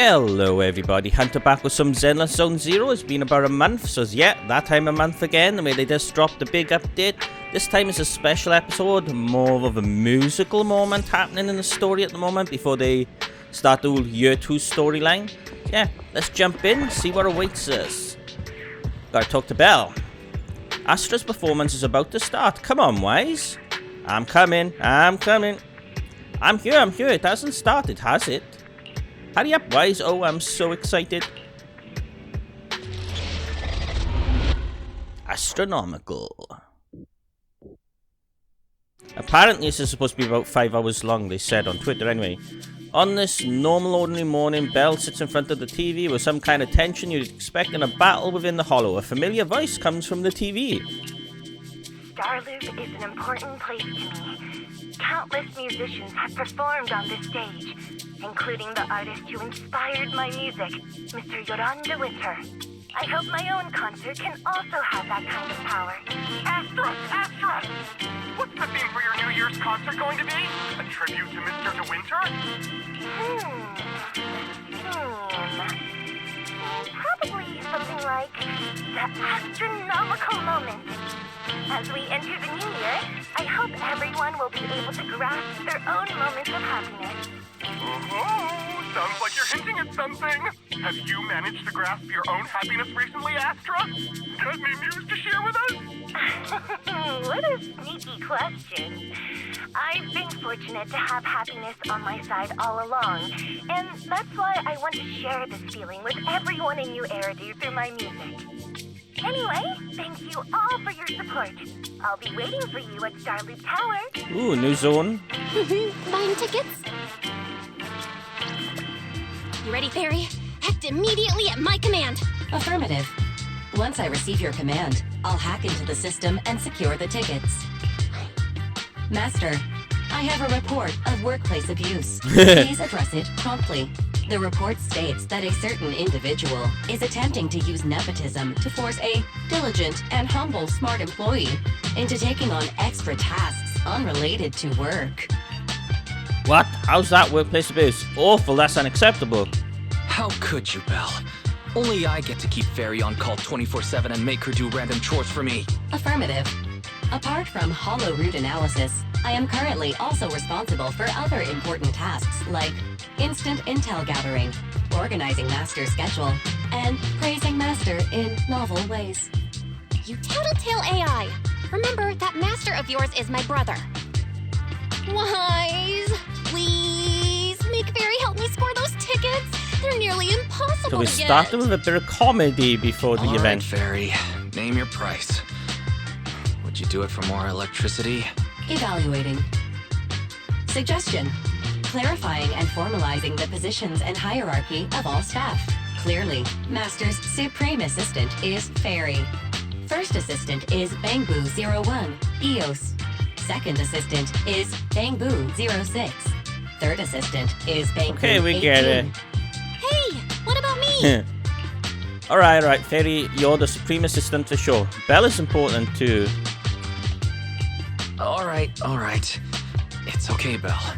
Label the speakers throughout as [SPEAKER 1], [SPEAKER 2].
[SPEAKER 1] Hello everybody, Hunter back with some Zenless Zone Zero. It's been about a month, so yeah, that time a month again, where they just dropped a big update. This time is a special episode, more of a musical moment happening in the story at the moment before they start the whole year 2 storyline. Yeah, let's jump in, see what awaits us. Gotta talk to Belle. Astra's performance is about to start. Come on, Wise. I'm coming. I'm here. It hasn't started, has it? Hurry up, Wise. Oh, I'm so excited. Astronomical. Apparently, this is supposed to be about 5 hours long, they said on Twitter anyway. On this normal, ordinary morning, Belle sits in front of the TV with some kind of tension you'd expect in a battle within the hollow. A familiar voice comes from the TV.
[SPEAKER 2] Starloop is an important place to me. Countless musicians have performed on this stage, including the artist who inspired my music, Mr. Yoranda Winter. I hope my own concert can also have that kind of power.
[SPEAKER 3] Astra! What's the theme for your New Year's concert going to be? A tribute to Mr. De Winter?
[SPEAKER 2] Probably something like the astronomical moment. As we enter the new year, I hope everyone will be able to grasp their own moments of happiness.
[SPEAKER 3] Oh, sounds like you're hinting at something. Have you managed to grasp your own happiness recently, Astra? Got any news to share with us?
[SPEAKER 2] What a sneaky question. I've been fortunate to have happiness on my side all along, and that's why I want to share this feeling with everyone in New Eridu through my music. Anyway, thank you all for your support. I'll be waiting for you at Starloop Tower.
[SPEAKER 1] Ooh, new zone.
[SPEAKER 4] Buying tickets? You ready, Fairy? Act immediately at my command.
[SPEAKER 5] Affirmative. Once I receive your command, I'll hack into the system and secure the tickets. Master, I have a report of workplace abuse. Please address it promptly. The report states that a certain individual is attempting to use nepotism to force a diligent and humble smart employee into taking on extra tasks unrelated to work.
[SPEAKER 1] What? How's that workplace abuse? Awful, that's unacceptable.
[SPEAKER 6] How could you, Belle? Only I get to keep Fairy on call 24/7 and make her do random chores for me.
[SPEAKER 5] Affirmative. Apart from hollow root analysis, I am currently also responsible for other important tasks like instant intel gathering, organizing Master's schedule, and praising Master in novel ways.
[SPEAKER 4] You tattletale AI. Remember that master of yours is my brother. Wise, please make Fairy help me score those tickets. They're nearly impossible
[SPEAKER 1] So we
[SPEAKER 4] to get.
[SPEAKER 1] started with a bit of comedy before the
[SPEAKER 6] All right,
[SPEAKER 1] event.
[SPEAKER 6] Fairy, name your price. Would you do it for more electricity?
[SPEAKER 5] Evaluating. Suggestion. Clarifying and formalizing the positions and hierarchy of all staff. Clearly, Master's supreme assistant is Fairy. First assistant is Bangbu01, EOS. Second assistant is Bangbu06. Third assistant is Bangbu18.
[SPEAKER 1] Okay, we get it.
[SPEAKER 4] Hey, what about me?
[SPEAKER 1] Alright, Fairy, you're the supreme assistant for sure. Belle is important too.
[SPEAKER 6] All right. It's okay, Belle.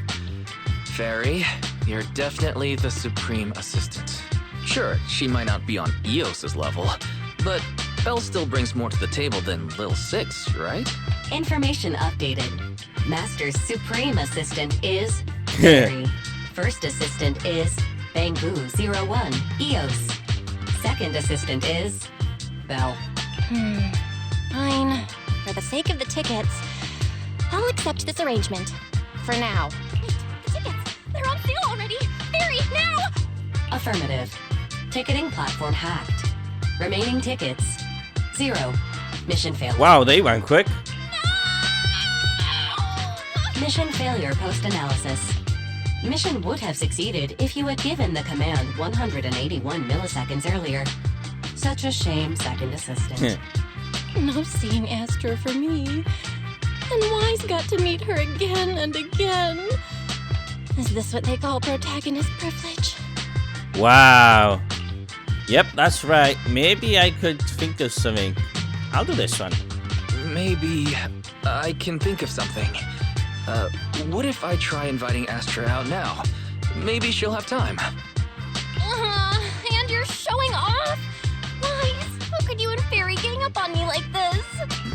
[SPEAKER 6] Fairy, you're definitely the supreme assistant. Sure, she might not be on EOS's level, but Belle still brings more to the table than Lil Six, right?
[SPEAKER 5] Information updated. Master's supreme assistant is Fairy. First assistant is Bangbu01, EOS. Second assistant is Belle.
[SPEAKER 4] Fine. For the sake of the tickets, I'll accept this arrangement. For now. Wait, the tickets! They're on sale already! Fairy, now!
[SPEAKER 5] Affirmative. Ticketing platform hacked. Remaining tickets 0. Mission failure.
[SPEAKER 1] Wow, they went quick.
[SPEAKER 5] Mission failure post-analysis. Mission would have succeeded if you had given the command 181 milliseconds earlier. Such a shame, second assistant.
[SPEAKER 4] No seeing Astra for me. And Wise got to meet her again and again. Is this what they call protagonist privilege?
[SPEAKER 1] Wow. Yep, that's right. Maybe I could think of something. I'll do this one.
[SPEAKER 6] Maybe I can think of something. What if I try inviting Astra out now? Maybe she'll have time.
[SPEAKER 4] And you're showing off? Wise, how could you and Fairy gang up on me like this?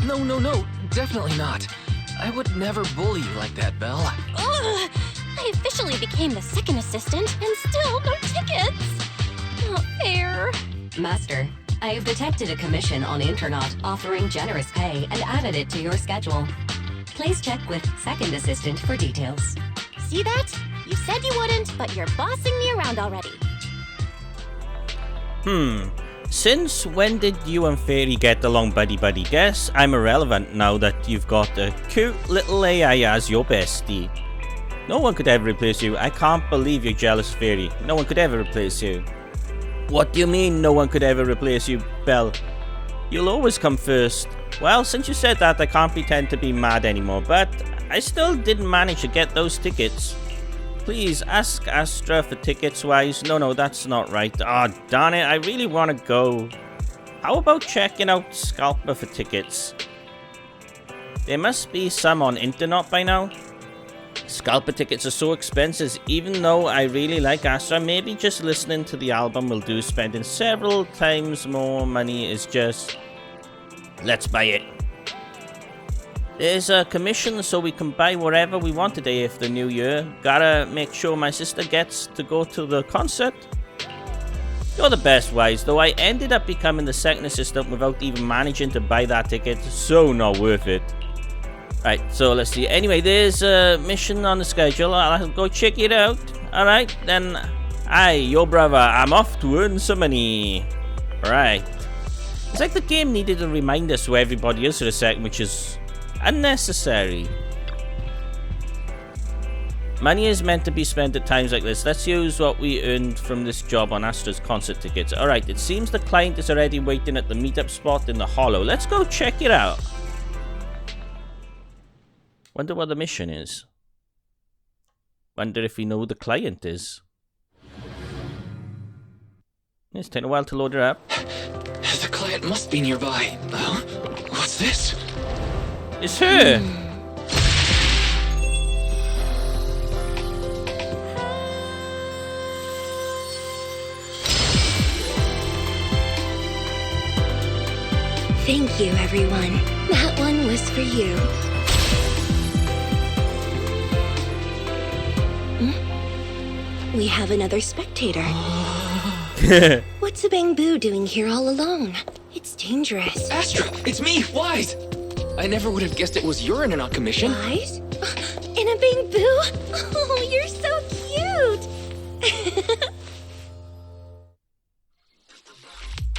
[SPEAKER 6] No, definitely not. I would never bully you like that, Belle.
[SPEAKER 4] Ugh! I officially became the second assistant, and still no tickets! Not fair.
[SPEAKER 5] Master, I have detected a commission on Internet offering generous pay and added it to your schedule. Please check with second assistant for details.
[SPEAKER 4] See that? You said you wouldn't, but you're bossing me around already.
[SPEAKER 1] Since when did you and Fairy get along buddy-buddy? Guess I'm irrelevant now that you've got a cute little AI as your bestie. No one could ever replace you. I can't believe you're jealous, Fairy. No one could ever replace you. What do you mean no one could ever replace you, Belle? You'll always come first. Well, since you said that, I can't pretend to be mad anymore, but I still didn't manage to get those tickets. Please, ask Astra for tickets, Wise. No, that's not right. Oh, darn it, I really want to go. How about checking out Scalper for tickets? There must be some on internet by now. Scalper tickets are so expensive, even though I really like Astra, maybe just listening to the album will do. Spending several times more money is just... let's buy it. There's a commission so we can buy whatever we want today if the new year. Gotta make sure my sister gets to go to the concert. You're the best, Wise, though I ended up becoming the second assistant without even managing to buy that ticket, so not worth it. Right, so let's see. Anyway, there's a mission on the schedule. I'll go check it out. Alright, then. Aye, your brother. I'm off to earn some money. Right. It's like the game needed a reminder so everybody is for a second, which is unnecessary. Money is meant to be spent at times like this. Let's use what we earned from this job on Astra's concert tickets. Alright, it seems the client is already waiting at the meetup spot in the hollow. Let's go check it out. Wonder what the mission is. Wonder if we know who the client is. It's taking a while to load her up.
[SPEAKER 6] The client must be nearby. What's this?
[SPEAKER 1] It's her!
[SPEAKER 7] Thank you, everyone. That one was for you. We have another spectator. What's a Bang-Boo doing here all alone? It's dangerous.
[SPEAKER 6] Astra, it's me, Wise! I never would have guessed it was your internet commission.
[SPEAKER 7] Wise? In a Bang-Boo? Oh, you're so cute!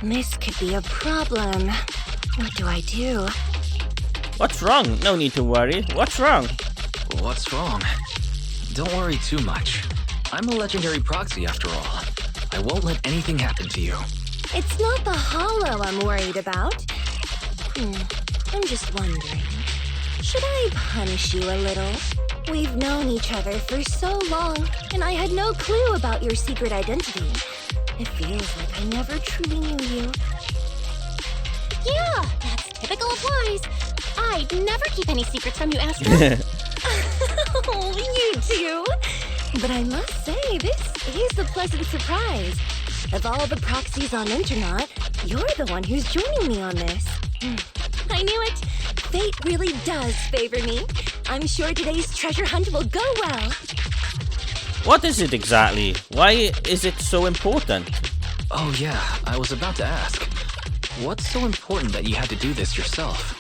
[SPEAKER 7] This could be a problem. What do I do?
[SPEAKER 1] What's wrong? No need to worry. What's wrong?
[SPEAKER 6] What's wrong? Don't worry too much. I'm a legendary proxy after all. I won't let anything happen to you.
[SPEAKER 7] It's not the hollow I'm worried about. I'm just wondering, should I punish you a little? We've known each other for so long, and I had no clue about your secret identity. It feels like I never truly knew you.
[SPEAKER 4] Yeah, that's typical of Wise. I'd never keep any secrets from you, Astra.
[SPEAKER 7] Oh, you too. But I must say, this is a pleasant surprise. Of all the proxies on internet, you're the one who's joining me on this. I knew it. Fate really does favor me. I'm sure today's treasure hunt will go well.
[SPEAKER 1] What is it exactly? Why is it so important?
[SPEAKER 6] Oh yeah, I was about to ask. What's so important that you had to do this yourself?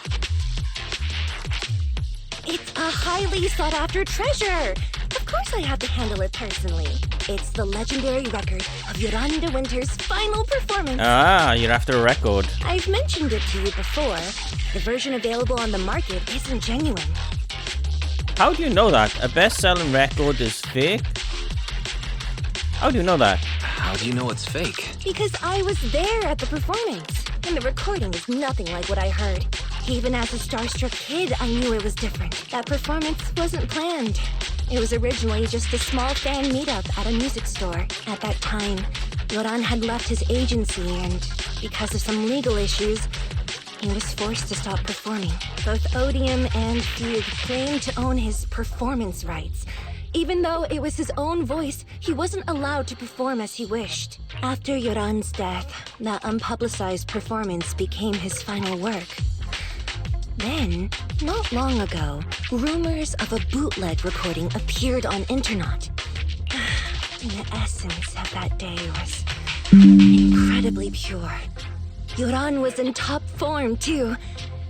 [SPEAKER 7] It's a highly sought-after treasure. Of course I have to handle it personally. It's the legendary record of Yolanda Winter's final performance.
[SPEAKER 1] Ah, you're after a record.
[SPEAKER 7] I've mentioned it to you before. The version available on the market isn't genuine.
[SPEAKER 1] How do you know that? A best-selling record is fake? How do you know that?
[SPEAKER 6] How do you know it's fake?
[SPEAKER 7] Because I was there at the performance, and the recording is nothing like what I heard. Even as a starstruck kid, I knew it was different. That performance wasn't planned. It was originally just a small fan meetup at a music store. At that time, Yoran had left his agency, and because of some legal issues, he was forced to stop performing. Both Odium and Fugue claimed to own his performance rights, Even though it was his own voice, he wasn't allowed to perform as he wished. After Yoran's death, that unpublicized performance became his final work. Then, not long ago, rumors of a bootleg recording appeared on internet. The essence of that day was incredibly pure. Yoran was in top form, too.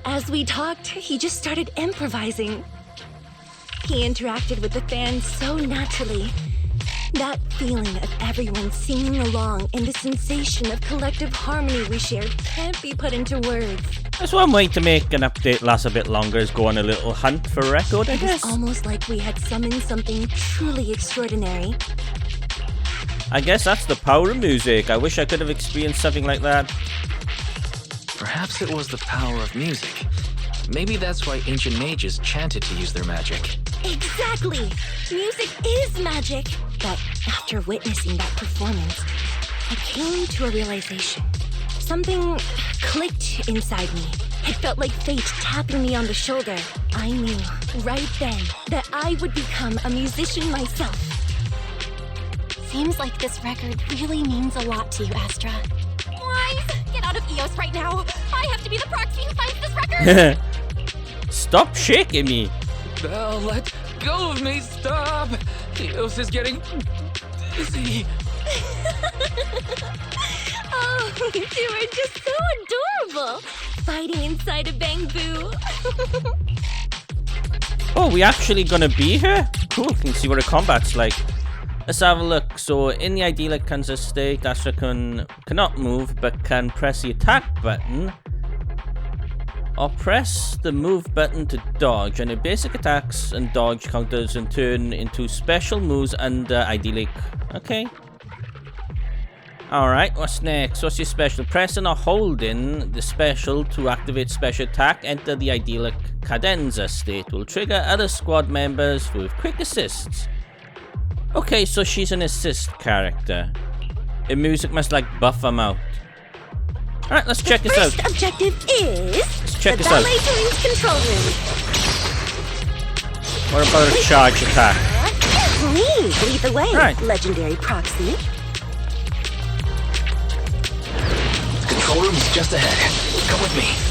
[SPEAKER 7] As we talked, he just started improvising. He interacted with the fans so naturally. That feeling of everyone singing along and the sensation of collective harmony we shared can't be put into words.
[SPEAKER 1] That's one way to make an update last a bit longer, is go on a little hunt for a record, I guess.
[SPEAKER 7] It's almost like we had summoned something truly extraordinary.
[SPEAKER 1] I guess that's the power of music. I wish I could have experienced something like that.
[SPEAKER 6] Perhaps it was the power of music. Maybe that's why ancient mages chanted to use their magic.
[SPEAKER 7] Exactly! Music is magic! But after witnessing that performance, I came to a realization. Something clicked inside me. It felt like fate tapping me on the shoulder. I knew right then that I would become a musician myself.
[SPEAKER 4] Seems like this record really means a lot to you, Astra. Wise, get out of EOS right now. I have to be the proxy who finds this record.
[SPEAKER 1] Stop shaking me.
[SPEAKER 6] Belle, let go of me, stop! Eos is getting dizzy.
[SPEAKER 7] Oh, you two are just so adorable! Fighting inside a bamboo.
[SPEAKER 1] Oh, we actually gonna be here? Cool, can see what the combat's like. Let's have a look. So, in the idyllic Kansas state, Astra cannot move, but can press the attack button. Or press the move button to dodge, and the basic attacks and dodge counters and turn into special moves under idyllic. Okay. Alright, what's next? What's your special? Pressing or holding the special to activate special attack, enter the idyllic cadenza state. Will trigger other squad members with quick assists. Okay, so she's an assist character. The music must like buff them out. Alright, let's check this out.
[SPEAKER 7] First objective is
[SPEAKER 1] Let's check
[SPEAKER 7] the
[SPEAKER 1] this out.
[SPEAKER 7] ballet police control room.
[SPEAKER 1] What about a charge attack?
[SPEAKER 7] Please lead the way,
[SPEAKER 1] Right.
[SPEAKER 7] legendary proxy.
[SPEAKER 6] Control room is just ahead. Come with me.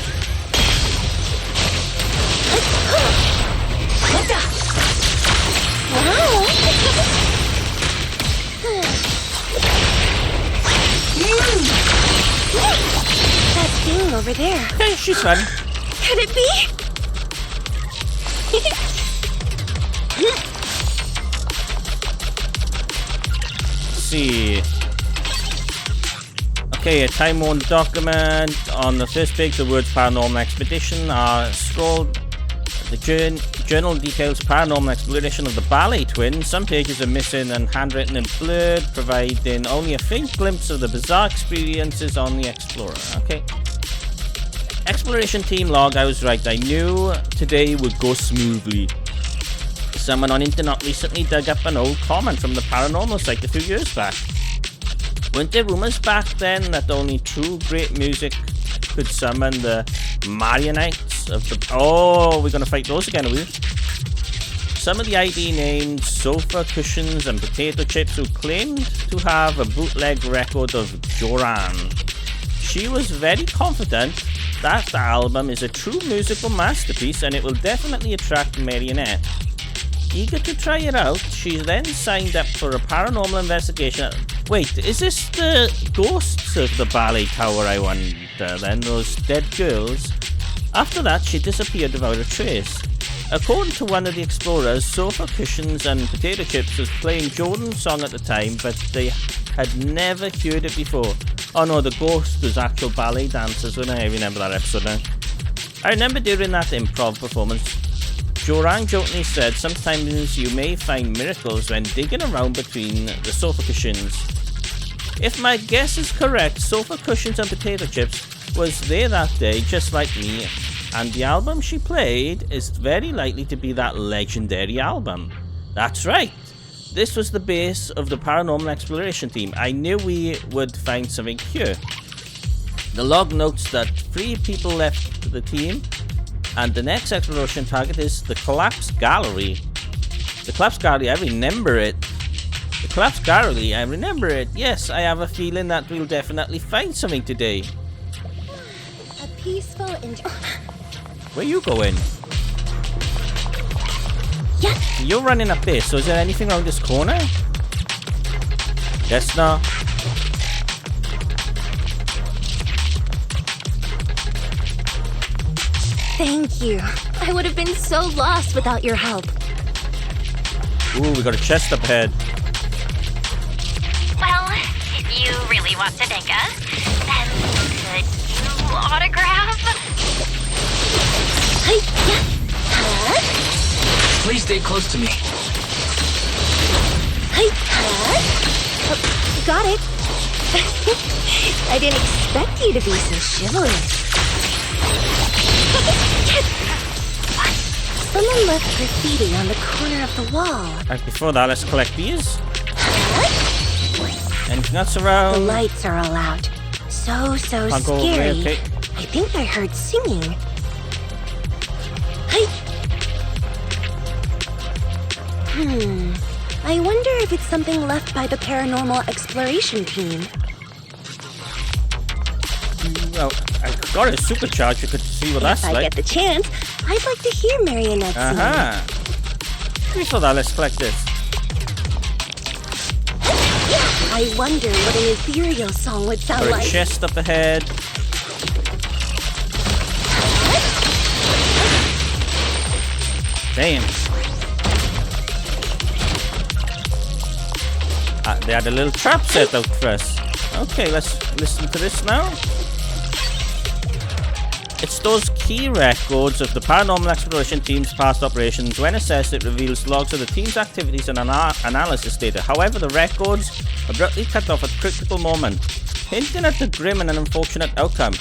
[SPEAKER 7] That thing over there.
[SPEAKER 1] Okay, she's fun.
[SPEAKER 7] Could it be?
[SPEAKER 1] Let's see. Okay, a time-worn document. On the first page, the words paranormal expedition are scrolled. The journal details paranormal exploration of the ballet twins. Some pages are missing and handwritten and blurred, providing only a faint glimpse of the bizarre experiences on the Explorer. Okay. Exploration team log, I was right. I knew today would go smoothly. Someone on internet recently dug up an old comment from the paranormal site a few years back. Weren't there rumors back then that only true great music could summon the marionettes of the... Oh, we're going to fight those again, are we? Some of the ID named sofa cushions and potato chips who claimed to have a bootleg record of Joran. She was very confident that the album is a true musical masterpiece and it will definitely attract Marionette. Eager to try it out, she then signed up for a paranormal investigation. Wait, is this the ghosts of the ballet tower, I wonder, then? Those dead girls? After that, she disappeared without a trace. According to one of the explorers, sofa cushions and potato chips was playing Jordan's song at the time, but they had never heard it before. Oh no, the ghost was actual ballet dancers, when I remember that episode now. I remember during that improv performance, Joran jokingly said, sometimes you may find miracles when digging around between the sofa cushions. If my guess is correct, sofa cushions and potato chips was there that day just like me, and the album she played is very likely to be that legendary album. That's right, this was the base of the paranormal exploration team. I knew we would find something here. The log notes that 3 people left the team, and the next exploration target is the collapsed gallery. The collapsed gallery, I remember it. The collapsed gallery, I remember it. Yes, I have a feeling that we'll definitely find something today.
[SPEAKER 7] A peaceful
[SPEAKER 1] Where you going?
[SPEAKER 7] Yeah.
[SPEAKER 1] You're running up there, so is there anything around this corner? Yes, no.
[SPEAKER 7] Thank you. I would have been so lost without your help.
[SPEAKER 1] Ooh, we got a chest up ahead.
[SPEAKER 2] Well, if you really want to thank us, then could you autograph?
[SPEAKER 6] Please stay close to me.
[SPEAKER 7] Got it. I didn't expect you to be so chivalrous. Someone left graffiti on the corner of the wall.
[SPEAKER 1] Right, before that, let's collect these. Anything else
[SPEAKER 7] The
[SPEAKER 1] around?
[SPEAKER 7] lights are all out. So
[SPEAKER 1] Can't go over there,
[SPEAKER 7] scary.
[SPEAKER 1] okay.
[SPEAKER 7] I think I heard singing. I wonder if it's something left by the paranormal exploration team.
[SPEAKER 1] Well, I got a supercharge. You could see what that's
[SPEAKER 7] If I
[SPEAKER 1] like.
[SPEAKER 7] get the chance, I'd like to hear Marionette sing.
[SPEAKER 1] Before that, let's collect this.
[SPEAKER 7] I wonder what an ethereal song would sound
[SPEAKER 1] Got a
[SPEAKER 7] like.
[SPEAKER 1] chest up ahead. Damn. They had a little trap set out for us. Okay, let's listen to this now. It's those key records of the Paranormal Exploration Team's past operations. When assessed, it reveals logs of the team's activities and analysis data. However, the records abruptly cut off at a critical moment, hinting at the grim and unfortunate outcome.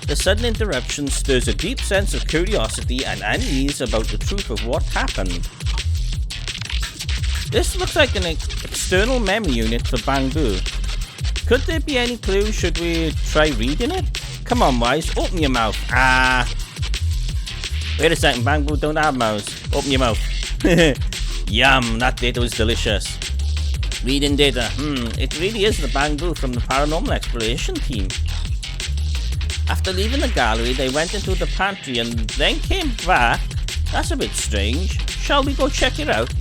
[SPEAKER 1] The sudden interruption stirs a deep sense of curiosity and unease about the truth of what happened. This looks like an external memory unit for Bangbu. Could there be any clue? Should we try reading it? Come on, Wise, open your mouth. Wait a second, Bangbu don't have mouths. Open your mouth. Yum, that data was delicious. Reading data. It really is the Bangbu from the Paranormal Exploration Team. After leaving the gallery, they went into the pantry and then came back. That's a bit strange. Shall we go check it out?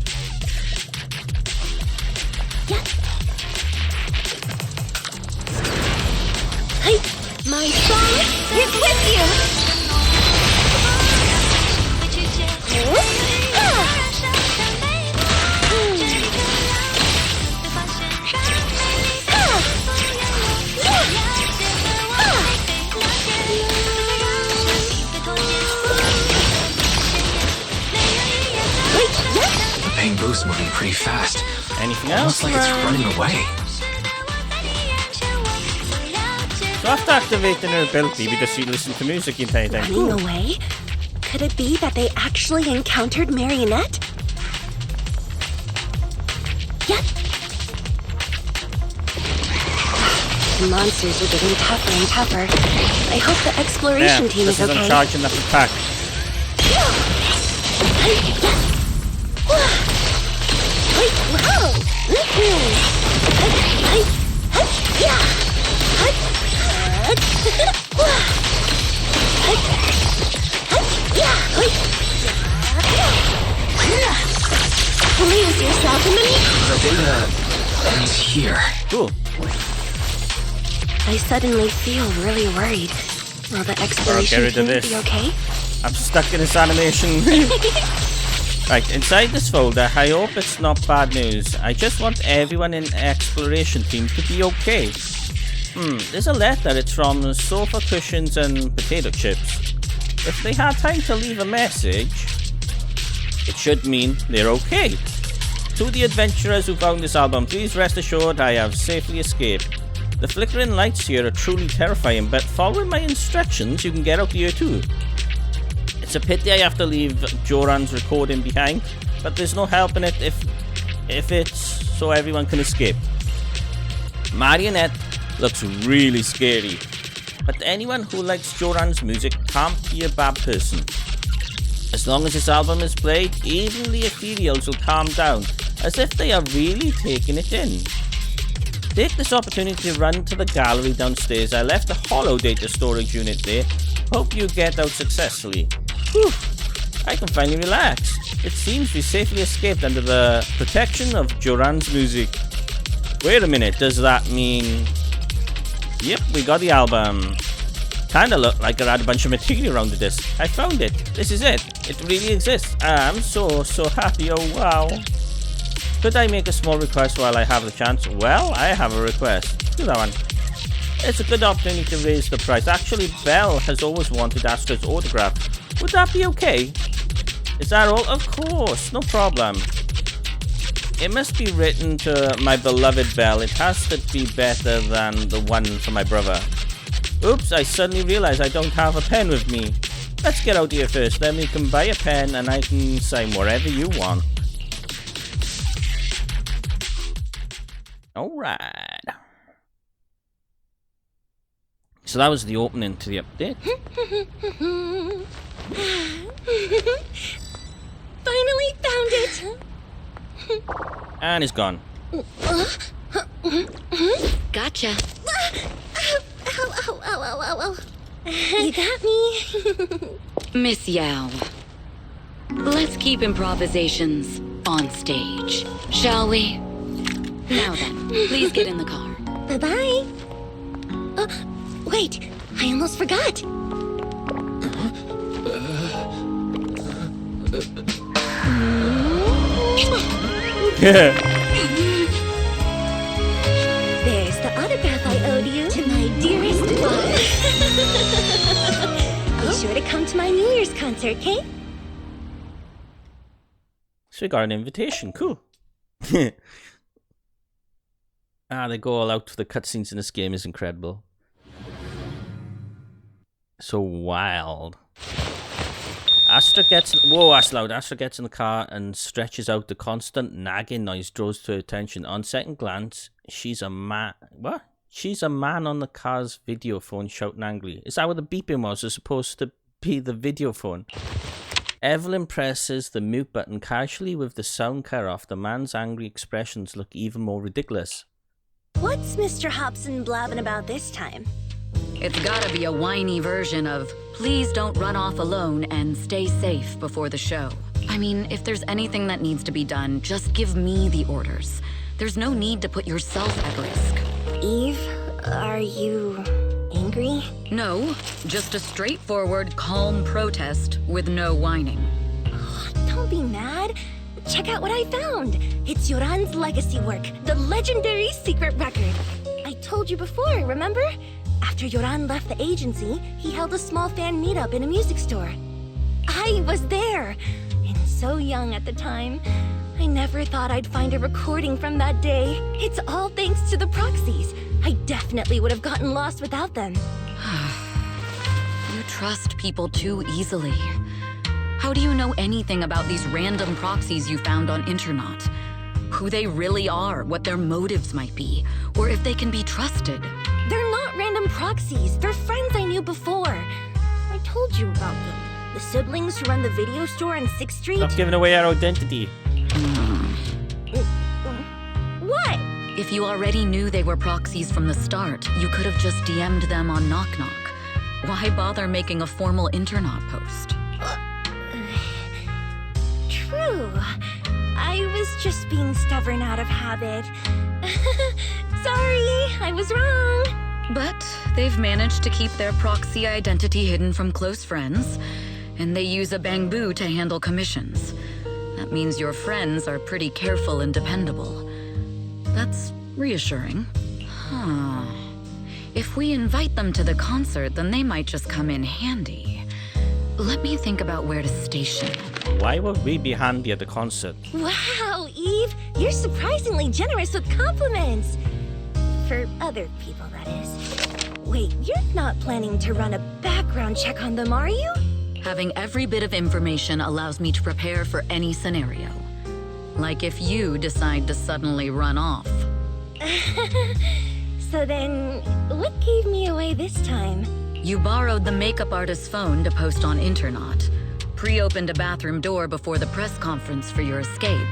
[SPEAKER 7] My song is with you!
[SPEAKER 6] The Bangbu's moving pretty fast.
[SPEAKER 1] Anything else?
[SPEAKER 6] Almost like it's running away.
[SPEAKER 1] So after activating her ability, we just listen to music the entire time.
[SPEAKER 7] Running away? Could it be that they actually encountered Marionette? Yep. The monsters are getting tougher and tougher. I hope the exploration team
[SPEAKER 1] this
[SPEAKER 7] is
[SPEAKER 1] is
[SPEAKER 7] okay.
[SPEAKER 1] on charge enough attack.
[SPEAKER 7] Lose yourself in the
[SPEAKER 6] The data ends here.
[SPEAKER 1] Cool.
[SPEAKER 7] I suddenly feel really worried. Will the exploration
[SPEAKER 1] rid of
[SPEAKER 7] team
[SPEAKER 1] this.
[SPEAKER 7] be okay?
[SPEAKER 1] I'm stuck in this animation. Right, inside this folder, I hope it's not bad news. I just want everyone in the exploration team to be okay. There's a letter. It's from sofa cushions and potato chips. If they had time to leave a message, it should mean they're okay. To the adventurers who found this album, please rest assured I have safely escaped. The flickering lights here are truly terrifying, but following my instructions, you can get out here too. It's a pity I have to leave Joran's recording behind, but there's no helping it if it's so everyone can escape. Marionette looks really scary, but anyone who likes Joran's music can't be a bad person. As long as this album is played, even the ethereals will calm down, as if they are really taking it in. Take this opportunity to run to the gallery downstairs. I left a hollow data storage unit there. Hope you get out successfully. Whew, I can finally relax. It seems we safely escaped under the protection of Joran's music. Wait a minute, does that mean... Yep, we got the album. Kinda looked like I had a bunch of material around the disc. I found it. This is it. It really exists. I'm so happy. Oh wow. Could I make a small request while I have the chance? Well, I have a request. Do that one. It's a good opportunity to raise the price. Actually, Belle has always wanted Astra's autograph. Would that be okay? Is that all? Of course, no problem. It must be written to my beloved Belle. It has to be better than the one for my brother. Oops, I suddenly realized I don't have a pen with me. Let's get out here first, then we can buy a pen and I can sign whatever you want. Alright. So that was the opening to the update.
[SPEAKER 7] Finally found it!
[SPEAKER 1] And it's gone.
[SPEAKER 5] Gotcha.
[SPEAKER 7] Ow. You got me.
[SPEAKER 5] Miss Yao. Let's keep improvisations on stage, shall we? Now then, please get in the car.
[SPEAKER 7] Bye-bye. Wait, I almost forgot. There's the autograph I owed you to my dearest one. Be sure to come to my New Year's concert, okay?
[SPEAKER 1] So we got an invitation, cool. They go all out. The cutscenes in this game is incredible. So wild. Astra gets... Whoa, that's loud. Astra gets in the car and stretches out. The constant nagging noise draws to her attention. On second glance, she's a man... What? She's a man on the car's video phone shouting angrily. Is that what the beeping was? It's supposed to be the video phone. Evelyn presses the mute button casually with the sound cut off. The man's angry expressions look even more ridiculous.
[SPEAKER 7] What's Mr. Hobson blabbing about this time?
[SPEAKER 5] It's gotta be a whiny version of, please don't run off alone and stay safe before the show. I mean, if there's anything that needs to be done, just give me the orders. There's no need to put yourself at risk.
[SPEAKER 7] Eve, are you angry?
[SPEAKER 5] No, just a straightforward, calm protest with no whining.
[SPEAKER 7] Don't be mad. Check out what I found. It's Yoran's legacy work, the legendary secret record. I told you before, remember? After Yoran left the agency, he held a small fan meetup in a music store. I was there, and so young at the time. I never thought I'd find a recording from that day. It's all thanks to the proxies. I definitely would have gotten lost without them.
[SPEAKER 5] You trust people too easily. How do you know anything about these random proxies you found on Internet? Who they really are, what their motives might be, or if they can be trusted?
[SPEAKER 7] They're not random proxies. They're friends I knew before. I told you about them. The siblings who run the video store on 6th Street.
[SPEAKER 1] Stop giving away our identity.
[SPEAKER 7] What?
[SPEAKER 5] If you already knew they were proxies from the start, you could have just DM'd them on Knock Knock. Why bother making a formal Internet post?
[SPEAKER 7] True. I was just being stubborn out of habit. Sorry, I was wrong.
[SPEAKER 5] But they've managed to keep their proxy identity hidden from close friends, and they use a bamboo to handle commissions. That means your friends are pretty careful and dependable. That's reassuring. Huh. If we invite them to the concert, then they might just come in handy. Let me think about where to station them.
[SPEAKER 1] Why would we be handy at the concert?
[SPEAKER 7] Wow, Eve, you're surprisingly generous with compliments. For other people, that is. Wait, you're not planning to run a background check on them, are you?
[SPEAKER 5] Having every bit of information allows me to prepare for any scenario. Like if you decide to suddenly run off.
[SPEAKER 7] So then, what gave me away this time?
[SPEAKER 5] You borrowed the makeup artist's phone to post on Internet. pre-opened a bathroom door before the press conference for your escape.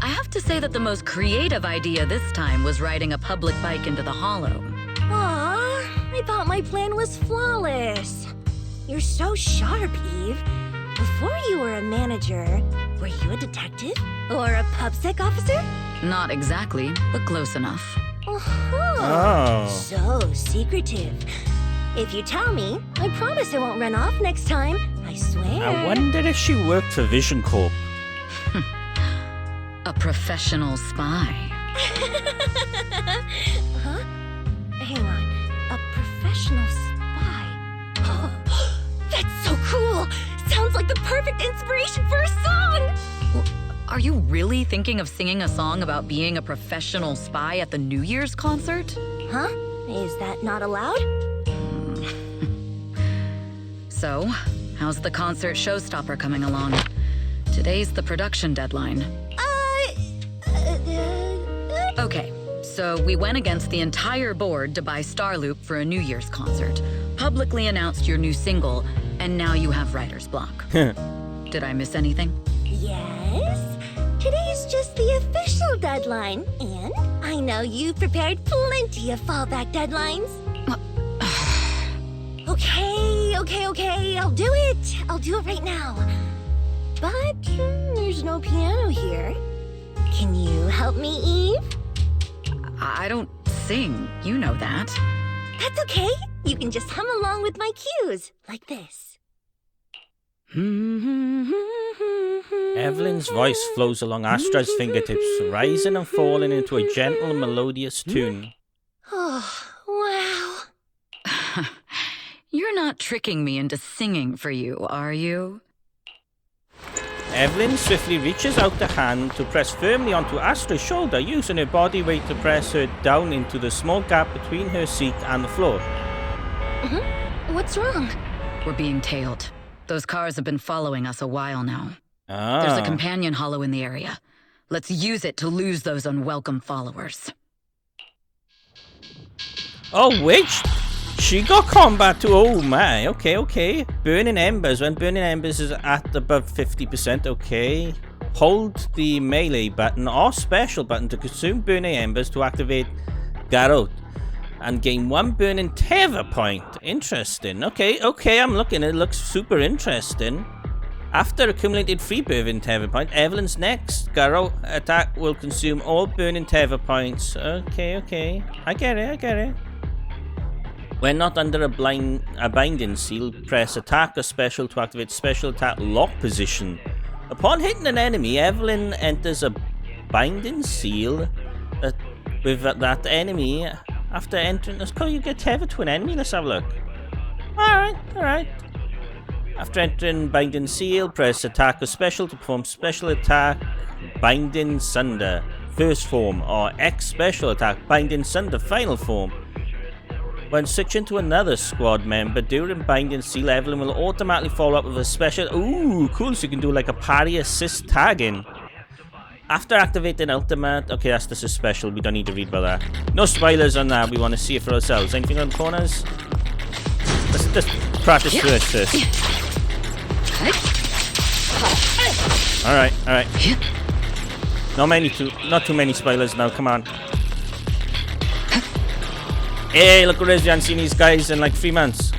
[SPEAKER 5] I have to say that the most creative idea this time was riding a public bike into the hollow.
[SPEAKER 7] Aw, I thought my plan was flawless. You're so sharp, Eve. Before you were a manager, were you a detective? Or a PubSec officer?
[SPEAKER 5] Not exactly, but close enough.
[SPEAKER 7] Uh-huh.
[SPEAKER 1] Oh.
[SPEAKER 7] So secretive. If you tell me, I promise I won't run off next time. I swear.
[SPEAKER 1] I wonder if she worked for Vision Corp.
[SPEAKER 5] A professional spy.
[SPEAKER 7] Huh? Hang on. A professional spy. That's so cool! Sounds like the perfect inspiration for a song!
[SPEAKER 5] Are you really thinking of singing a song about being a professional spy at the New Year's concert?
[SPEAKER 7] Huh? Is that not allowed?
[SPEAKER 5] So, how's the concert showstopper coming along? Today's the production deadline. Okay, so we went against the entire board to buy Starloop for a New Year's concert, publicly announced your new single, and now you have writer's block. Did I miss anything?
[SPEAKER 7] Yes. Today's just the official deadline, and I know you've prepared plenty of fallback deadlines. Okay, I'll do it. I'll do it right now. But there's no piano here. Can you help me, Eve?
[SPEAKER 5] I don't sing, you know that.
[SPEAKER 7] That's okay. You can just hum along with my cues, like this.
[SPEAKER 1] Evelyn's voice flows along Astra's fingertips, rising and falling into a gentle, melodious tune.
[SPEAKER 7] Oh, wow.
[SPEAKER 5] You're not tricking me into singing for you, are you?
[SPEAKER 1] Evelyn swiftly reaches out the hand to press firmly onto Astra's shoulder, using her body weight to press her down into the small gap between her seat and the floor.
[SPEAKER 7] What's wrong?
[SPEAKER 5] We're being tailed. Those cars have been following us a while now.
[SPEAKER 1] Ah.
[SPEAKER 5] There's a companion hollow in the area. Let's use it to lose those unwelcome followers.
[SPEAKER 1] Oh, wait! She got combat too. Oh my, okay. Burning Embers. When Burning Embers is at above 50%, okay. Hold the melee button or special button to consume Burning Embers to activate Garrote and gain 1 Burning Tether point. Interesting. Okay, I'm looking. It looks super interesting. After accumulated 3 Burning Tether point, Evelyn's next Garrote attack will consume all Burning Tether points. Okay. I get it. When not under a binding seal, press attack or special to activate special attack lock position. Upon hitting an enemy, Evelyn enters a binding seal with that enemy. After entering this call, you get tethered to an enemy. Let's have a look. Alright. After entering binding seal, press attack or special to perform special attack binding sunder first form, or X special attack binding sunder final form. When switching to another squad member during binding seal, Evelyn will automatically follow up with a special. Ooh, cool! So you can do like a parry assist tagging. After activating ultimate, okay, that's just a special. We don't need to read about that. No spoilers on that. We want to see it for ourselves. Anything on the corners? Let's just practice first. All right. Not too many spoilers now. Come on. Hey, look at this. You haven't seen these guys in like 3 months.
[SPEAKER 3] You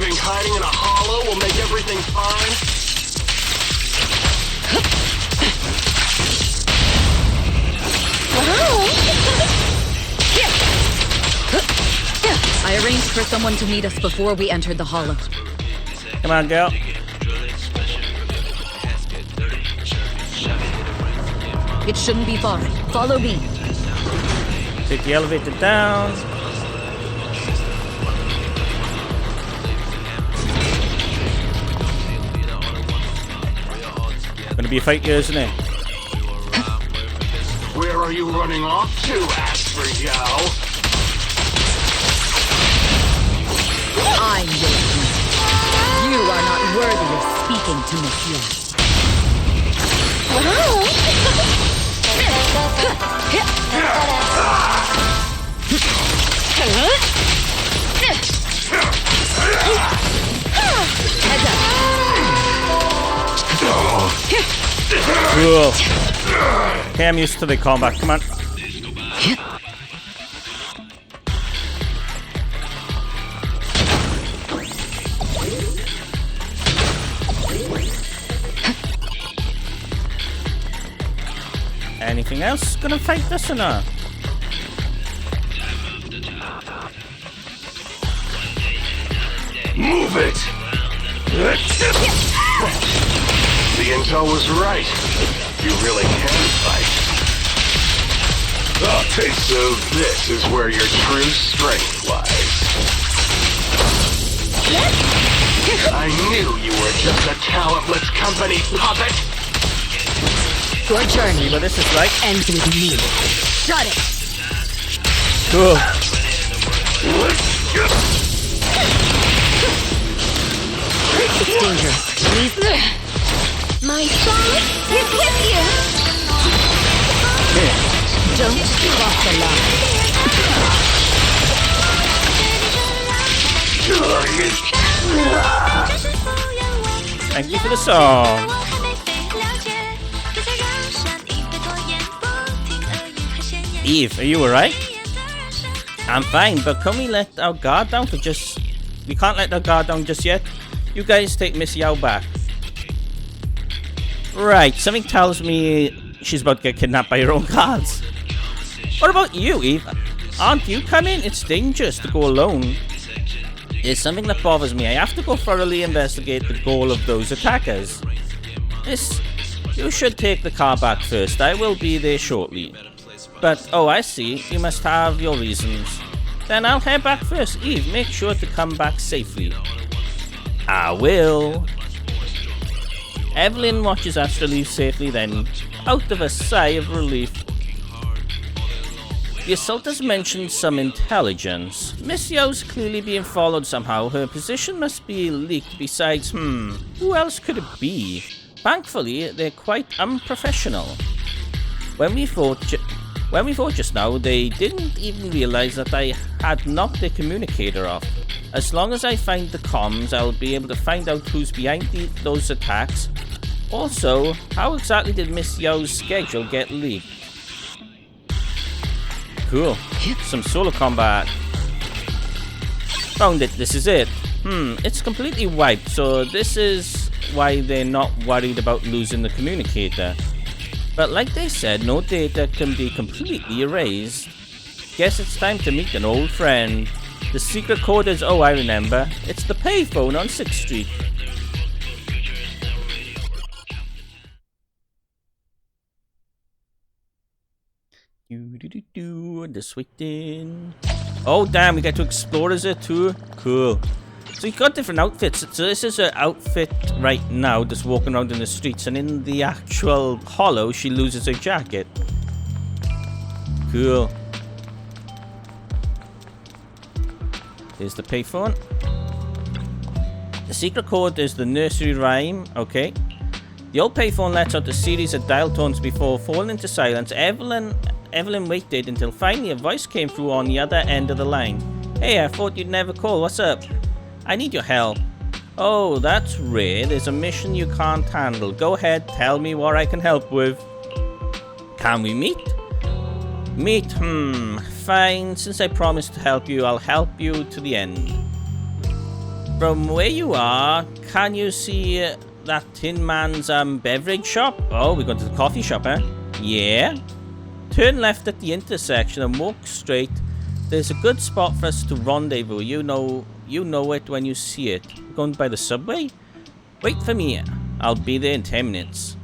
[SPEAKER 3] think hiding in a hollow will make everything fine?
[SPEAKER 5] I arranged for someone to meet us before we entered the hollow.
[SPEAKER 1] Come on, girl.
[SPEAKER 5] It shouldn't be far. Follow me.
[SPEAKER 1] Take the elevator down. Gonna be a fight here, isn't it?
[SPEAKER 3] Where are you running off to, Asper-Yow?
[SPEAKER 5] I will. You are not worthy of speaking to Monsieur.
[SPEAKER 7] Heads up.
[SPEAKER 1] Cool. Okay, I'm used to the combat. Come on. Anything else gonna fight this or not?
[SPEAKER 3] Move it! The intel was right. You really can fight. Okay, so this is where your true strength lies. I knew you were just a talentless company puppet!
[SPEAKER 7] Your journey
[SPEAKER 1] See what this is like?
[SPEAKER 7] ends with me. Shut it!
[SPEAKER 1] Cool.
[SPEAKER 7] It's dangerous. Please. My soul is with you! Don't cross the line.
[SPEAKER 1] Thank you for the song. Eve, are you alright? I'm fine, but can we let our guard down for just... We can't let our guard down just yet. You guys take Miss Yao back. Right, something tells me she's about to get kidnapped by her own guards. What about you, Eve? Aren't you coming? It's dangerous to go alone. There's something that bothers me. I have to go thoroughly investigate the goal of those attackers. You should take the car back first. I will be there shortly. But, oh, I see. You must have your reasons. Then I'll head back first. Eve, make sure to come back safely. I will. Evelyn watches Astra leave safely, then, out of a sigh of relief. The assaulters mentioned some intelligence. Miss Yao's clearly being followed somehow. Her position must be leaked. Besides, who else could it be? Thankfully, they're quite unprofessional. When we fought just now, they didn't even realize that I had knocked their communicator off. As long as I find the comms, I'll be able to find out who's behind those attacks. Also, how exactly did Miss Yao's schedule get leaked? Cool. Some solo combat. Found it. This is it. It's completely wiped, so this is why they're not worried about losing the communicator. But like they said, no data can be completely erased. Guess it's time to meet an old friend. The secret code is, oh, I remember. It's the payphone on 6th Street. This waiting. Oh, damn, we get to explore as it too. Cool. So you've got different outfits. So this is her outfit right now, just walking around in the streets. And in the actual hollow, she loses her jacket. Cool. Here's the payphone. The secret code is the nursery rhyme. Okay. The old payphone lets out a series of dial tones before falling into silence. Evelyn waited until finally a voice came through on the other end of the line. Hey, I thought you'd never call. What's up? I need your help. Oh, that's rare. There's a mission you can't handle. Go ahead, tell me what I can help with. Can we meet? Meet? Fine. Since I promised to help you, I'll help you to the end. From where you are, can you see that Tin Man's beverage shop? Oh, we're going to the coffee shop, huh? Yeah. Turn left at the intersection and walk straight. There's a good spot for us to rendezvous. You know it when you see it. Going by the subway? Wait for me. I'll be there in 10 minutes.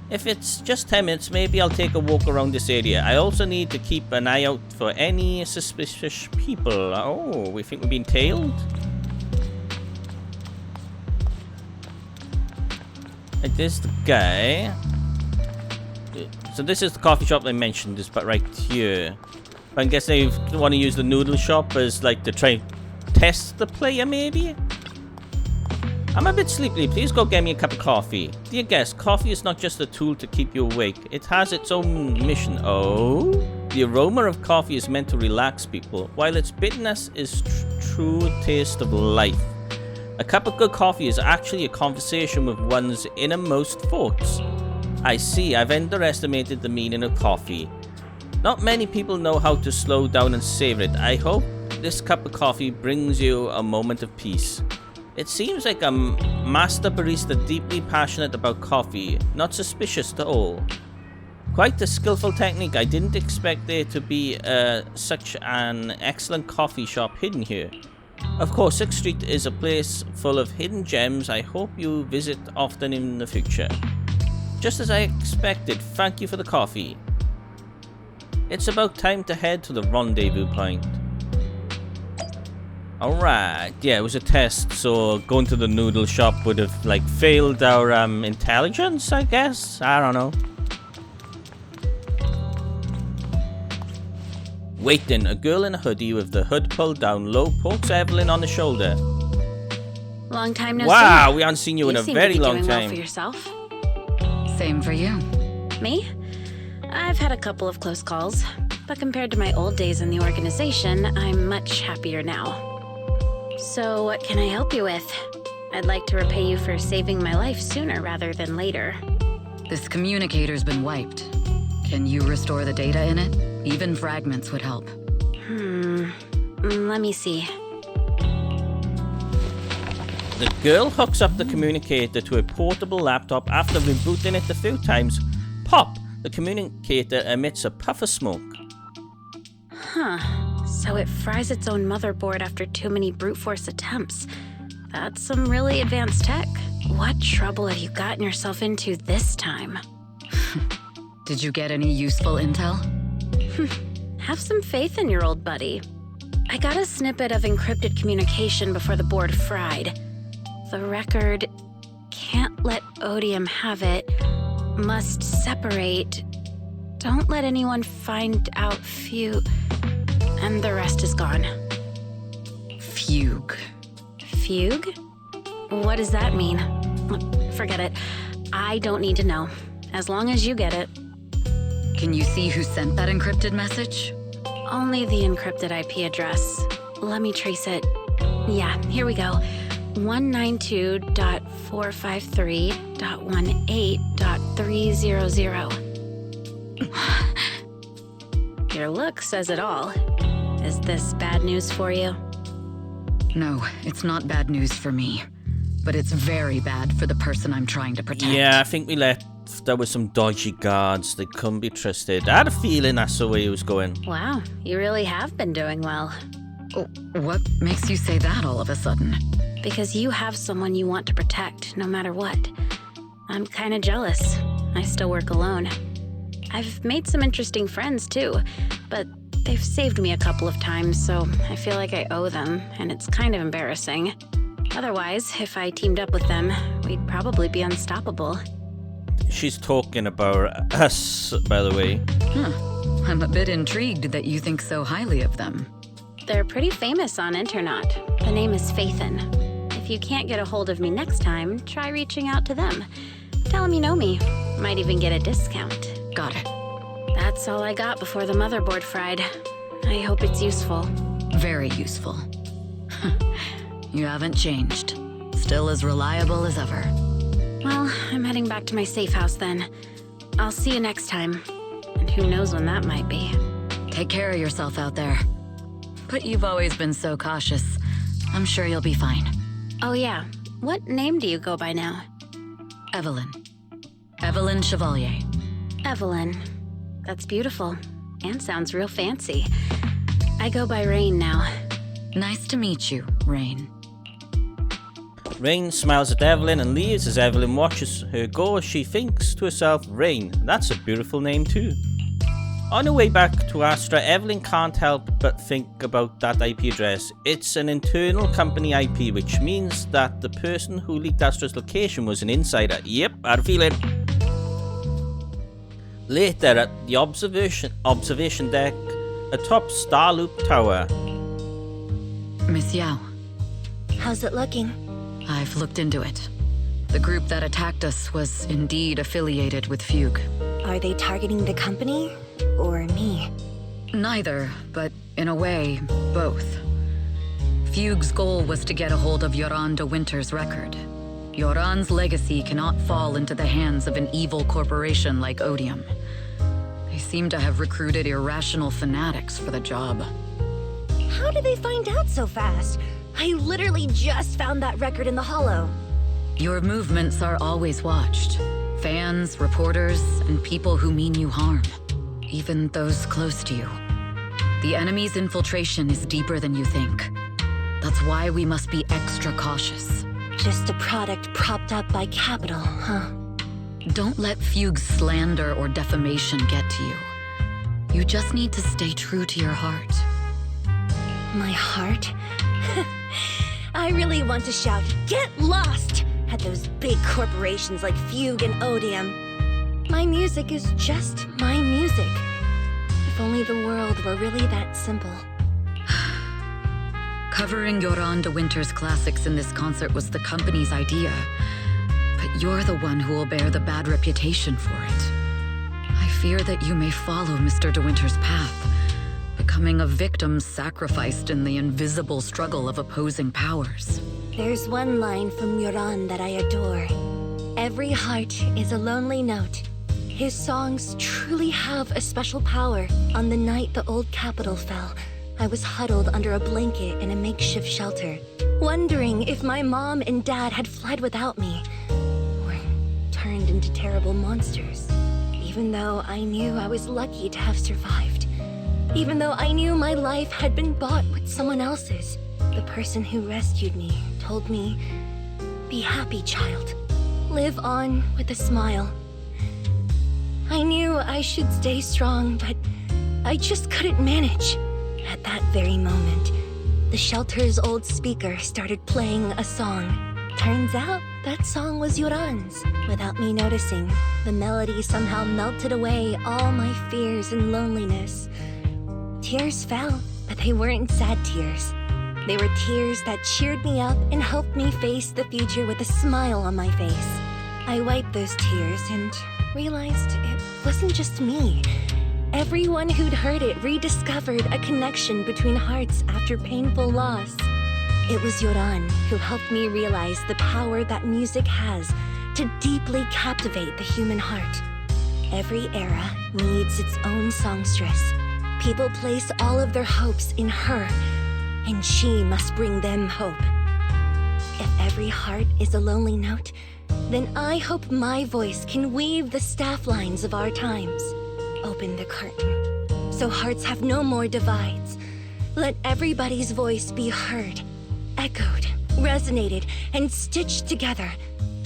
[SPEAKER 1] If it's just 10 minutes, maybe I'll take a walk around this area. I also need to keep an eye out for any suspicious people. Oh, we think we're being tailed? Right, there's the guy. So this is the coffee shop they mentioned, this but right here. I guess they want to use the noodle shop as like to try test the player maybe? I'm a bit sleepy, please go get me a cup of coffee. Dear guest, coffee is not just a tool to keep you awake, it has its own mission. Oh? The aroma of coffee is meant to relax people, while its bitterness is true taste of life. A cup of good coffee is actually a conversation with one's innermost thoughts. I see, I've underestimated the meaning of coffee. Not many people know how to slow down and savor it. I hope this cup of coffee brings you a moment of peace. It seems like a master barista deeply passionate about coffee, not suspicious at all. Quite a skillful technique. I didn't expect there to be such an excellent coffee shop hidden here. Of course, 6th Street is a place full of hidden gems I hope you visit often in the future. Just as I expected, thank you for the coffee. It's about time to head to the rendezvous point. Alright, yeah, it was a test, so going to the noodle shop would have, like, failed our, intelligence, I guess? I don't know. Waiting, a girl in a hoodie with the hood pulled down low pokes Evelyn on the shoulder.
[SPEAKER 8] Long time no see.
[SPEAKER 1] Wow, we haven't seen you in a
[SPEAKER 8] seem
[SPEAKER 1] very
[SPEAKER 8] to be
[SPEAKER 1] long
[SPEAKER 8] doing
[SPEAKER 1] time.
[SPEAKER 8] Well for yourself.
[SPEAKER 5] Same for you.
[SPEAKER 8] Me? I've had a couple of close calls, but compared to my old days in the organization, I'm much happier now. So what can I help you with? I'd like to repay you for saving my life sooner rather than later.
[SPEAKER 5] This communicator's been wiped. Can you restore the data in it? Even fragments would help.
[SPEAKER 8] Let me see.
[SPEAKER 1] The girl hooks up the communicator to a portable laptop after rebooting it a few times. Pop! The communicator emits a puff of smoke.
[SPEAKER 8] Huh. So it fries its own motherboard after too many brute force attempts. That's some really advanced tech. What trouble have you gotten yourself into this time?
[SPEAKER 5] Did you get any useful intel?
[SPEAKER 8] Have some faith in your old buddy. I got a snippet of encrypted communication before the board fried. The record can't let Odium have it. Must separate. Don't let anyone find out and the rest is gone.
[SPEAKER 5] Fugue.
[SPEAKER 8] Fugue? What does that mean? Forget it. I don't need to know. As long as you get it.
[SPEAKER 5] Can you see who sent that encrypted message?
[SPEAKER 8] Only the encrypted IP address. Let me trace it. Yeah, here we go. 192.453.18.300. Your look says it all. Is this bad news for you?
[SPEAKER 5] No, it's not bad news for me. But it's very bad for the person I'm trying to protect.
[SPEAKER 1] Yeah, I think we left. There were some dodgy guards. They couldn't be trusted. I had a feeling that's the way he was going.
[SPEAKER 8] Wow, you really have been doing well.
[SPEAKER 5] Oh, what makes you say that all of a sudden?
[SPEAKER 8] Because you have someone you want to protect, no matter what. I'm kind of jealous. I still work alone. I've made some interesting friends, too, but they've saved me a couple of times, so I feel like I owe them, and it's kind of embarrassing. Otherwise, if I teamed up with them, we'd probably be unstoppable.
[SPEAKER 1] She's talking about us, by the way.
[SPEAKER 5] I'm a bit intrigued that you think so highly of them.
[SPEAKER 8] They're pretty famous on Internet. The name is Faithin. If you can't get a hold of me next time, try reaching out to them. Tell them you know me. Might even get a discount.
[SPEAKER 5] Got it.
[SPEAKER 8] That's all I got before the motherboard fried. I hope it's useful.
[SPEAKER 5] Very useful. You haven't changed. Still as reliable as ever.
[SPEAKER 8] Well, I'm heading back to my safe house then. I'll see you next time. And who knows when that might be.
[SPEAKER 5] Take care of yourself out there. But you've always been so cautious. I'm sure you'll be fine.
[SPEAKER 8] Oh yeah, what name do you go by now?
[SPEAKER 5] Evelyn. Evelyn Chevalier.
[SPEAKER 8] Evelyn. That's beautiful. And sounds real fancy. I go by Rain now.
[SPEAKER 5] Nice to meet you, Rain.
[SPEAKER 1] Rain smiles at Evelyn and leaves as Evelyn watches her go as she thinks to herself, Rain, that's a beautiful name too. On her way back to Astra, Evelyn can't help but think about that IP address. It's an internal company IP, which means that the person who leaked Astra's location was an insider. Yep, I had a feeling. Later at the observation deck atop Starloop Tower.
[SPEAKER 5] Miss Yao,
[SPEAKER 7] How's it looking?
[SPEAKER 5] I've looked into it. The group that attacked us was indeed affiliated with Fugue.
[SPEAKER 7] Are they targeting the company or me?
[SPEAKER 5] Neither, but in a way, both. Fugue's goal was to get a hold of Yolanda Winter's record.
[SPEAKER 9] Yoran's legacy cannot fall into the hands of an evil corporation like Odium. They seem to have recruited irrational fanatics for the job.
[SPEAKER 7] How did they find out so fast? I literally just found that record in the hollow.
[SPEAKER 9] Your movements are always watched. Fans, reporters, and people who mean you harm. Even those close to you. The enemy's infiltration is deeper than you think. That's why we must be extra cautious.
[SPEAKER 7] Just a product propped up by capital, huh?
[SPEAKER 9] Don't let Fugue's slander or defamation get to you. You just need to stay true to your heart.
[SPEAKER 7] My heart? I really want to shout, "Get lost!" at those big corporations like Fugue and Odium. My music is just my music. If only the world were really that simple.
[SPEAKER 9] Covering Yoran de Winter's classics in this concert was the company's idea. But you're the one who will bear the bad reputation for it. I fear that you may follow Mr. de Winter's path, becoming a victim sacrificed in the invisible struggle of opposing powers.
[SPEAKER 7] There's one line from Yoran that I adore. Every heart is a lonely note. His songs truly have a special power. On the night the old capital fell, I was huddled under a blanket in a makeshift shelter, wondering if my mom and dad had fled without me, or turned into terrible monsters. Even though I knew I was lucky to have survived. Even though I knew my life had been bought with someone else's, the person who rescued me told me, "Be happy, child. Live on with a smile." I knew I should stay strong, but I just couldn't manage. At that very moment, the shelter's old speaker started playing a song. Turns out, that song was Yoran's. Without me noticing, the melody somehow melted away all my fears and loneliness. Tears fell, but they weren't sad tears. They were tears that cheered me up and helped me face the future with a smile on my face. I wiped those tears and realized it wasn't just me. Everyone who'd heard it rediscovered a connection between hearts after painful loss. It was Yoran who helped me realize the power that music has to deeply captivate the human heart. Every era needs its own songstress. People place all of their hopes in her, and she must bring them hope. If every heart is a lonely note, then I hope my voice can weave the staff lines of our times. Open the curtain, so hearts have no more divides. Let everybody's voice be heard, echoed, resonated, and stitched together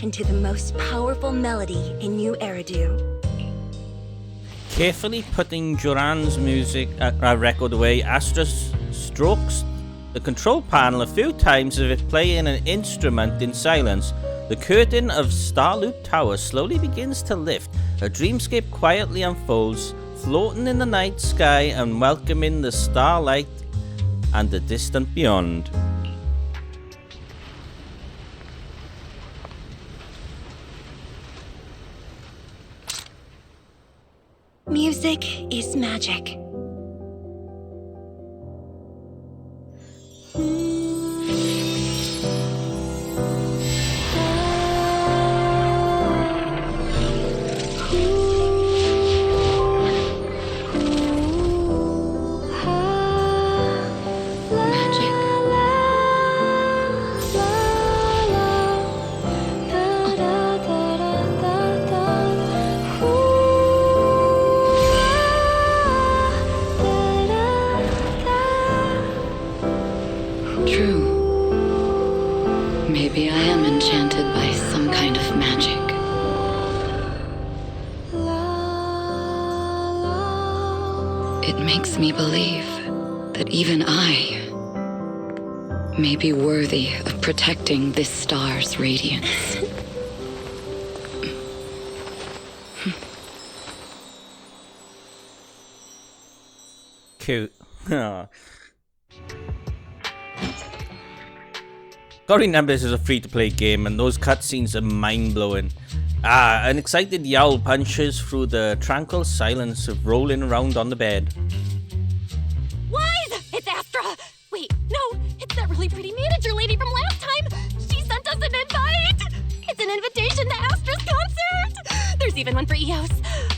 [SPEAKER 7] into the most powerful melody in New Eridu.
[SPEAKER 1] Carefully putting Joran's record away, Astra strokes the control panel a few times as if playing an instrument in silence. The curtain of Starloop Tower slowly begins to lift. A dreamscape quietly unfolds, floating in the night sky and welcoming the starlight and the distant beyond.
[SPEAKER 7] Music is magic.
[SPEAKER 5] Maybe I am enchanted by some kind of magic. It makes me believe that even I may be worthy of protecting this star's radiance.
[SPEAKER 1] Cute. Gotta remember this is a free-to-play game and those cutscenes are mind-blowing. An excited yowl punches through the tranquil silence of rolling around on the bed.
[SPEAKER 4] Wise! It's Astra! Wait, no, it's that really pretty manager lady from last time! She sent us an invite! an invitation to Astra's concert! There's even one for EOS.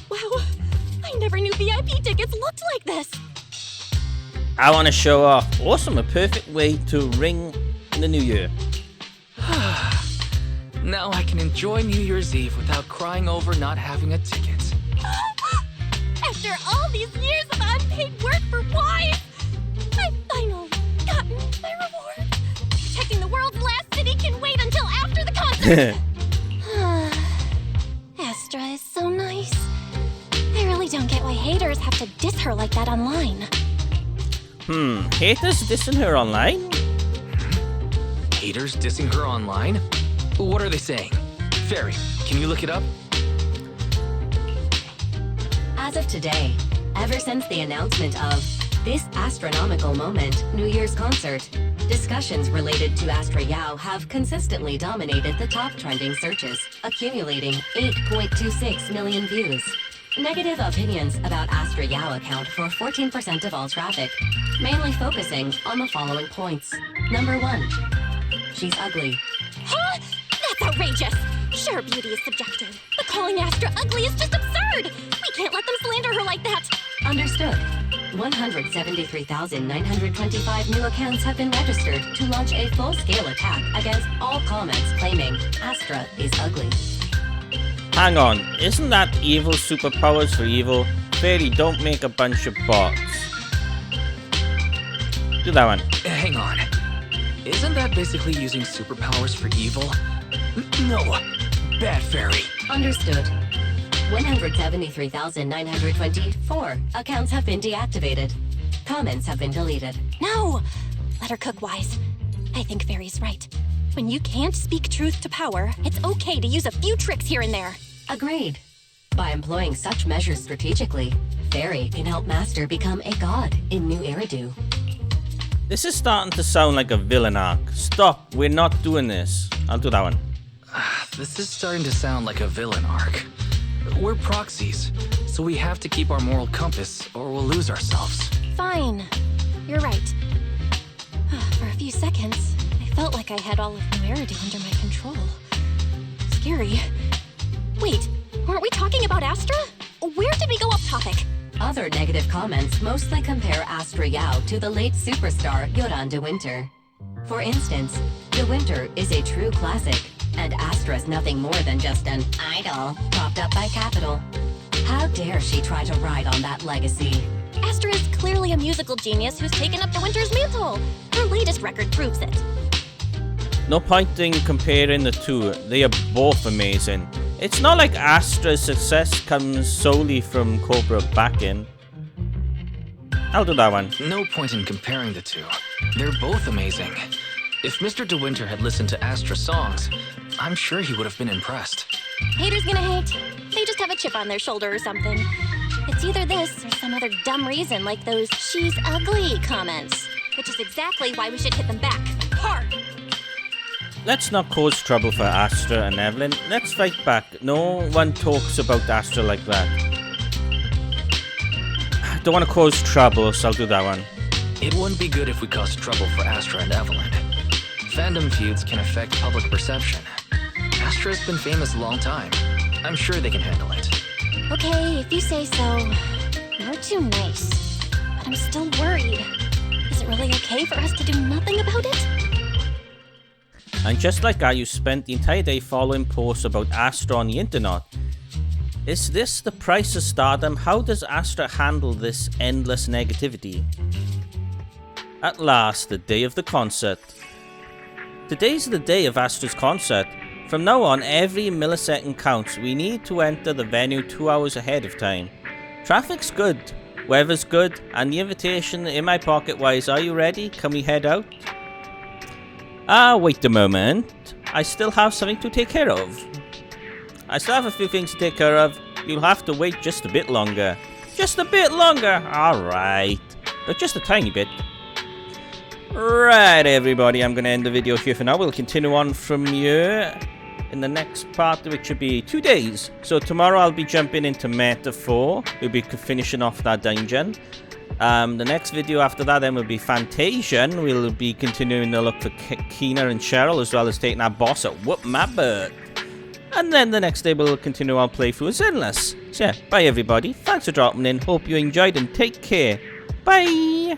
[SPEAKER 4] Wow, I never knew VIP tickets looked like this.
[SPEAKER 1] I want to show off. Awesome, a perfect way to ring in the new year.
[SPEAKER 6] Now I can enjoy New Year's Eve without crying over not having a ticket.
[SPEAKER 4] After all these years of unpaid work for wives, I've finally gotten my reward. Protecting the world's last city can wait until after the concert. Astra is so nice. I really don't get why haters have to diss her like that online.
[SPEAKER 1] Haters dissing her online?
[SPEAKER 6] Haters dissing her online? What are they saying? Fairy, can you look it up?
[SPEAKER 5] As of today, ever since the announcement of this astronomical moment, New Year's concert, discussions related to Astra Yao have consistently dominated the top trending searches, accumulating 8.26 million views. Negative opinions about Astra Yao account for 14% of all traffic, mainly focusing on the following points. Number 1, she's ugly.
[SPEAKER 4] Huh? That's outrageous! Sure, beauty is subjective, but calling Astra ugly is just absurd! We can't let them slander her like that!
[SPEAKER 5] Understood. 173,925 new accounts have been registered to launch a full-scale attack against all comments claiming Astra is ugly.
[SPEAKER 1] Hang on, isn't that evil superpowers for evil? Fairy, don't make a bunch of bots. Do that one.
[SPEAKER 6] Hang on. Isn't that basically using superpowers for evil? No. Bad Fairy.
[SPEAKER 5] Understood. 173,924 accounts have been deactivated. Comments have been deleted.
[SPEAKER 4] No! Let her cook wise. I think Fairy's right. When you can't speak truth to power, it's okay to use a few tricks here and there.
[SPEAKER 5] Agreed. By employing such measures strategically, Fairy can help Master become a god in New Eridu.
[SPEAKER 1] This is starting to sound like a villain arc. Stop, we're not doing this. I'll do that one.
[SPEAKER 6] This is starting to sound like a villain arc. We're proxies, so we have to keep our moral compass or we'll lose ourselves.
[SPEAKER 4] Fine. You're right. For a few seconds, I felt like I had all of New Eridu under my control. Scary. Wait, weren't we talking about Astra? Where did we go off topic?
[SPEAKER 5] Other negative comments mostly compare Astra Yao to the late superstar Yoran de Winter. For instance, De Winter is a true classic, and Astra's nothing more than just an idol propped up by capital. How dare she try to ride on that legacy?
[SPEAKER 4] Astra is clearly a musical genius who's taken up De Winter's mantle. Her latest record proves it.
[SPEAKER 1] No point in comparing the two. They are both amazing. It's not like Astra's success comes solely from Cobra backing. I'll do that one.
[SPEAKER 6] No point in comparing the two. They're both amazing. If Mr. De Winter had listened to Astra's songs, I'm sure he would have been impressed.
[SPEAKER 4] Haters gonna hate. They just have a chip on their shoulder or something. It's either this or some other dumb reason like those "she's ugly" comments. Which is exactly why we should hit them back. Hard!
[SPEAKER 1] Let's not cause trouble for Astra and Evelyn. Let's fight back. No one talks about Astra like that. I don't want to cause trouble, so I'll do that one.
[SPEAKER 6] It wouldn't be good if we caused trouble for Astra and Evelyn. Fandom feuds can affect public perception. Astra's been famous a long time. I'm sure they can handle it.
[SPEAKER 4] Okay, if you say so. You're too nice. But I'm still worried. Is it really okay for us to do nothing about it?
[SPEAKER 1] And just like that, you spent the entire day following posts about Astra on the internet. Is this the price of stardom? How does Astra handle this endless negativity? At last, the day of the concert. Today's the day of Astra's concert. From now on, every millisecond counts. We need to enter the venue 2 hours ahead of time. Traffic's good, weather's good, and the invitation in my pocket wise. Are you ready? Can we head out? Wait a moment. I still have something to take care of. I still have a few things to take care of. You'll have to wait just a bit longer. Just a bit longer? Alright. But just a tiny bit. Right, everybody. I'm going to end the video here for now. We'll continue on from here in the next part, which will be 2 days. So tomorrow I'll be jumping into Meta 4. We'll be finishing off that dungeon. The next video after that then will be Fantasian. We'll be continuing to look for Kina and Cheryl, as well as taking our boss at Whoop My Butt. and then the next day we'll continue our playthrough of Zenless. So yeah, bye everybody, thanks for dropping in, hope you enjoyed and take care. Bye!